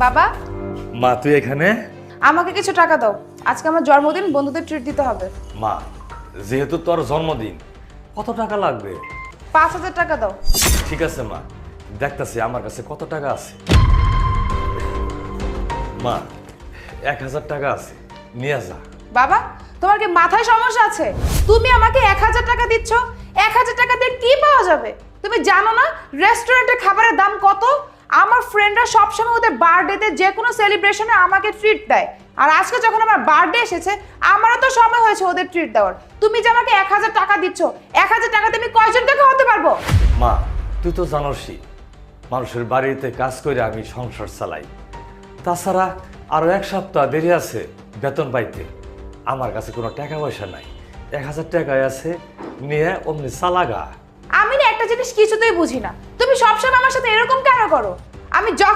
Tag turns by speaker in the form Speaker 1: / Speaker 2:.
Speaker 1: বাবা,
Speaker 2: মা তুই এখানে?
Speaker 1: আমাকে কিছু টাকা দাও, আজকে আমার জন্মদিন, বন্ধুদের ট্রিট দিতে হবে।
Speaker 2: মা, যেহেতু তোর জন্মদিন, কত টাকা লাগবে?
Speaker 1: 5,000 টাকা দাও।
Speaker 2: ঠিক আছে মা, দেখতাছি আমার কাছে কত টাকা আছে। মা, 1,000 টাকা আছে, নিয়ে যা।
Speaker 1: বাবা, তোমার কি মাথায় সমস্যা আছে? তুমি আমাকে 1,000 টাকা দিচ্ছ, 1,000 টাকা দিয়ে কি পাওয়া যাবে? তুমি জানো না রেস্টুরেন্টে খাবারের দাম কত? আমার ফ্রেন্ডরা সবসময় ওদের বার্থডেতে যে কোনো সেলিব্রেশনে আমাকে ট্রিট দেয়, আর আজকে যখন আমার বার্থডে এসেছে আমারও তো সময় হয়েছে ওদের ট্রিট দেওয়ার। তুমি যে আমাকে 1,000 টাকা দিচ্ছ, 1,000 টাকাতে আমি কয়জনকে খাওয়াতে পারবো?
Speaker 2: মা, তুই তো জানোসই মানুষের বাড়িতে কাজ করে আমি সংসার চালাই। তাছাড়া আরো 1 সপ্তাহ দেরি আছে বেতন পাইতে। আমার কাছে কোনো টাকা পয়সা নাই, 1,000 টাকায় আছে, নিয়ে অমনি চালাগা।
Speaker 1: আমি না একটা জিনিস কিছুতেই বুঝি না, তুমি সবসময় আমার সাথে এরকম কেন করো? আমি যখন